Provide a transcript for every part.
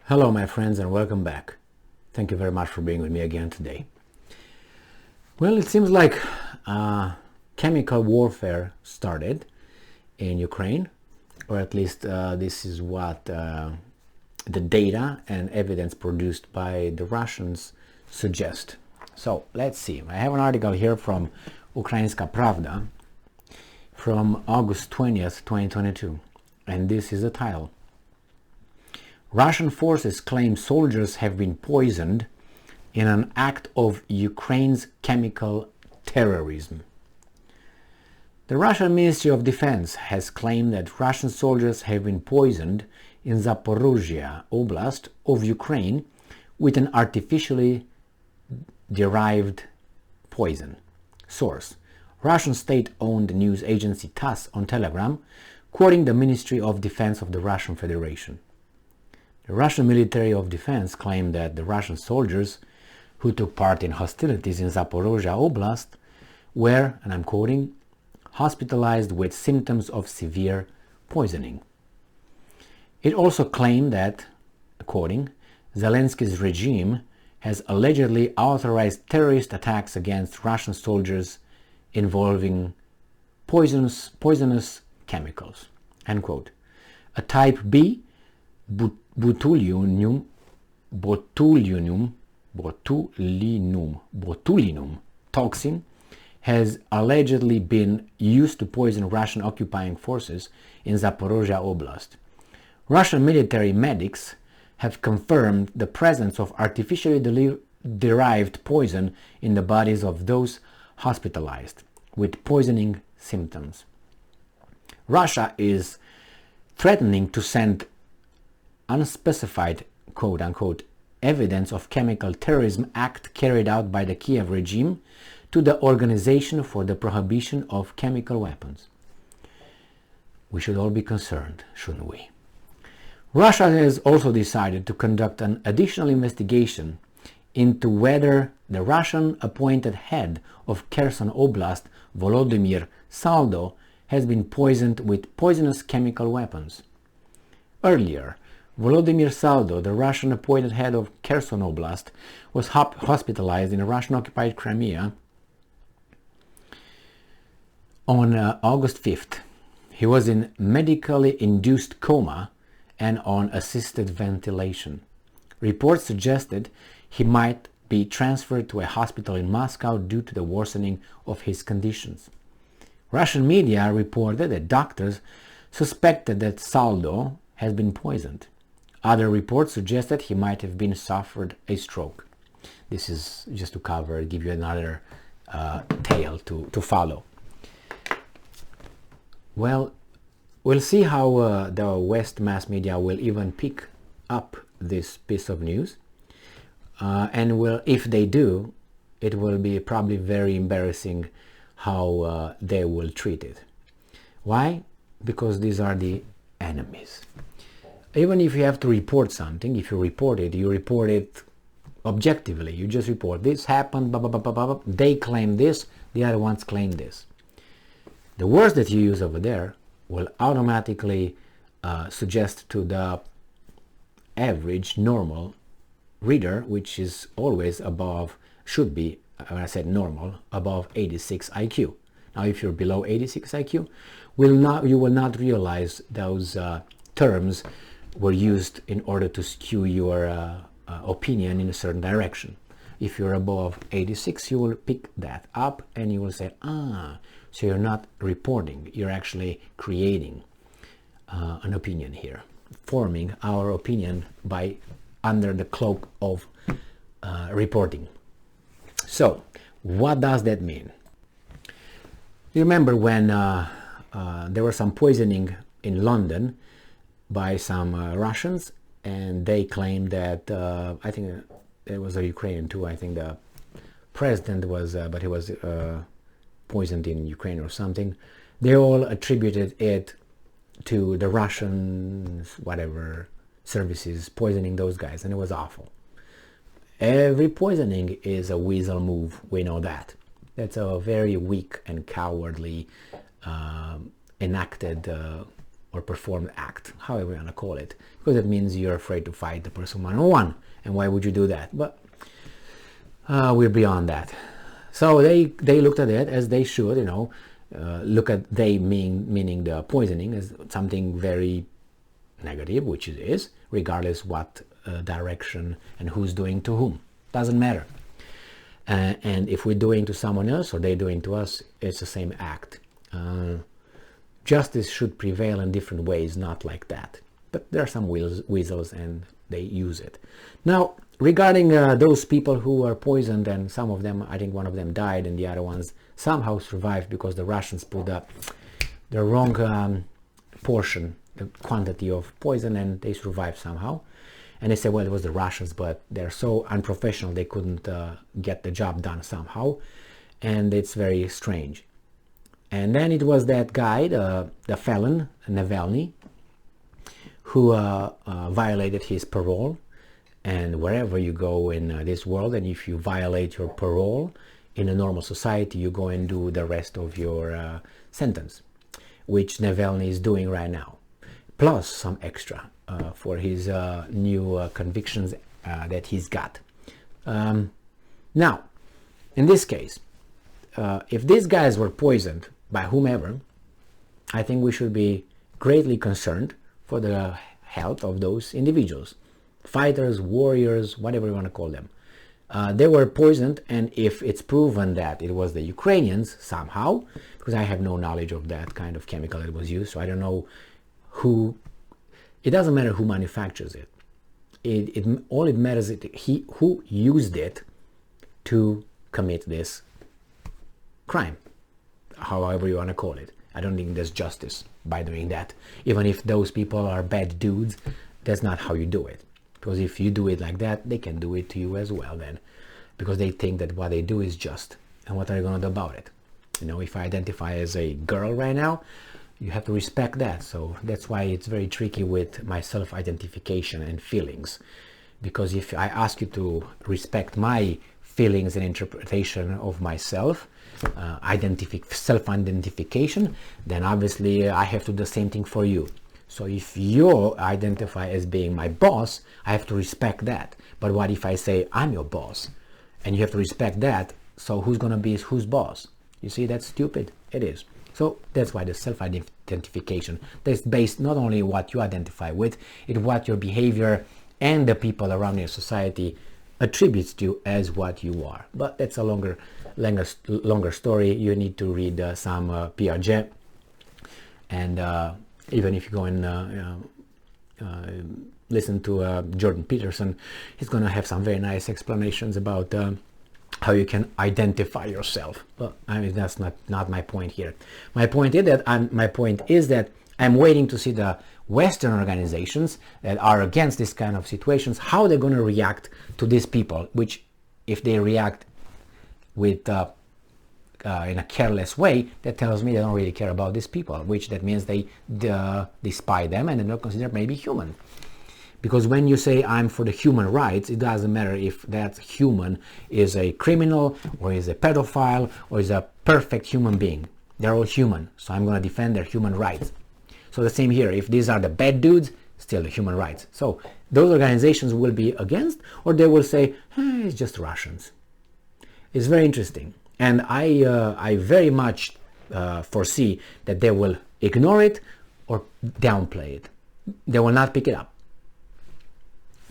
Hello my friends and welcome back. Thank you very much for being with me again today. Well, it seems like chemical warfare started in Ukraine, or at least this is what the data and evidence produced by the Russians suggest. So let's see. I have an article here from Ukrainska Pravda from August 20th, 2022, and this is the title. Russian forces claim soldiers have been poisoned in an act of Ukraine's chemical terrorism. The Russian Ministry of Defense has claimed that Russian soldiers have been poisoned in Zaporizhzhya Oblast of Ukraine with an artificially derived poison. Source: Russian state-owned news agency TASS on Telegram, quoting the Ministry of Defense of the Russian Federation. The Russian Military of Defense claimed that the Russian soldiers who took part in hostilities in Zaporizhzhya Oblast were, and I'm quoting, hospitalized with symptoms of severe poisoning. It also claimed that, quoting, Zelensky's regime has allegedly authorized terrorist attacks against Russian soldiers involving poisonous chemicals, end quote. A type B botulinum toxin has allegedly been used to poison Russian occupying forces in Zaporizhzhya Oblast. Russian military medics have confirmed the presence of artificially derived poison in the bodies of those hospitalized with poisoning symptoms. Russia is threatening to send unspecified quote-unquote evidence of chemical terrorism act carried out by the Kiev regime to the Organization for the Prohibition of Chemical Weapons. We should all be concerned, shouldn't we? Russia has also decided to conduct an additional investigation into whether the Russian appointed head of Kherson Oblast, Volodymyr Saldo, has been poisoned with poisonous chemical weapons. Earlier, Volodymyr Saldo, the Russian appointed head of Kherson Oblast, was hospitalized in Russian-occupied Crimea on August 5th. He was in medically induced coma and on assisted ventilation. Reports suggested he might be transferred to a hospital in Moscow due to the worsening of his conditions. Russian media reported that doctors suspected that Saldo has been poisoned. Other reports suggest that he might have been suffered a stroke. This is just to give you another tale to follow. Well, we'll see how the West mass media will even pick up this piece of news. And if they do, it will be probably very embarrassing how they will treat it. Why? Because these are the enemies. Even if you have to report something, if you report it objectively. You just report this happened, blah, blah, blah, blah, blah. They claim this, the other ones claim this. The words that you use over there will automatically suggest to the average normal reader, which is always above, should be, when I said normal, above 86 IQ. Now if you're below 86 IQ, you will not realize those terms were used in order to skew your opinion in a certain direction. If you're above 86, you will pick that up and you will say, so you're not reporting, you're actually creating an opinion here, forming our opinion under the cloak of reporting. So, what does that mean? You remember when there was some poisoning in London by some Russians, and they claimed that, I think it was a Ukrainian too, I think the president was, but he was poisoned in Ukraine or something. They all attributed it to the Russian, whatever, services poisoning those guys, and it was awful. Every poisoning is a weasel move, we know that. That's a very weak and cowardly enacted or performed act, however you want to call it, because it means you're afraid to fight the person one-on-one. And why would you do that? But we're beyond that. So they looked at it as they should, you know, look at meaning the poisoning as something very negative, which it is, regardless what direction and who's doing to whom. Doesn't matter. And if we're doing to someone else or they're doing to us, it's the same act. Justice should prevail in different ways, not like that. But there are some weasels and they use it. Now, regarding those people who were poisoned, and some of them, I think one of them died and the other ones somehow survived because the Russians put up the wrong portion, the quantity of poison, and they survived somehow. And they said, well, it was the Russians, but they're so unprofessional they couldn't get the job done somehow. And it's very strange. And then it was that guy, the felon, Navalny, who violated his parole. And wherever you go in this world, and if you violate your parole in a normal society, you go and do the rest of your sentence, which Navalny is doing right now, plus some extra for his new convictions that he's got. Now, in this case, if these guys were poisoned by whomever, I think we should be greatly concerned for the health of those individuals. Fighters, warriors, whatever you want to call them. They were poisoned, and if it's proven that it was the Ukrainians somehow, because I have no knowledge of that kind of chemical that was used, so I don't know who, it doesn't matter who manufactures it. All it matters is who used it to commit this crime, however you want to call it. I don't think there's justice by doing that. Even if those people are bad dudes, that's not how you do it. Because if you do it like that, they can do it to you as well then. Because they think that what they do is just. And what are you going to do about it? You know, if I identify as a girl right now, you have to respect that. So that's why it's very tricky with my self-identification and feelings. Because if I ask you to respect my feelings and interpretation of myself, self-identification, then obviously I have to do the same thing for you. So if you identify as being my boss, I have to respect that. But what if I say I'm your boss? And you have to respect that. So who's going to be whose boss? You see, that's stupid. It is. So that's why the self-identification, that's based not only what you identify with, it's what your behavior and the people around your society attributes to you as what you are. But that's a longer story. You need to read some Piaget, and even if you go and listen to Jordan Peterson, he's going to have some very nice explanations about how you can identify yourself. But I mean, that's not my point here. My point is that I'm waiting to see the Western organizations that are against this kind of situations, how they're going to react to these people, which if they react with in a careless way, that tells me they don't really care about these people, which that means they spy them and they don't consider maybe human. Because when you say I'm for the human rights, it doesn't matter if that human is a criminal or is a pedophile or is a perfect human being. They're all human, so I'm going to defend their human rights. So the same here, if these are the bad dudes, still the human rights. So those organizations will be against, or they will say, hey, it's just Russians. It's very interesting. And I very much foresee that they will ignore it or downplay it. They will not pick it up.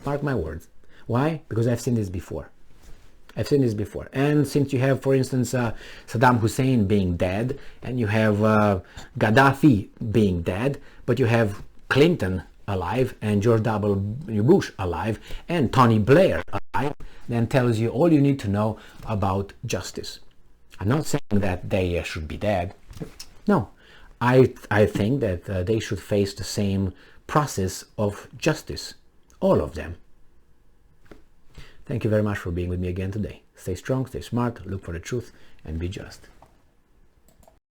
Mark my words. Why? Because I've seen this before. I've seen this before. And since you have, for instance, Saddam Hussein being dead, and you have Gaddafi being dead, but you have Clinton alive, and George W. Bush alive, and Tony Blair alive, then tells you all you need to know about justice. I'm not saying that they should be dead. No, I think that they should face the same process of justice. All of them. Thank you very much for being with me again today. Stay strong, stay smart, look for the truth, and be just.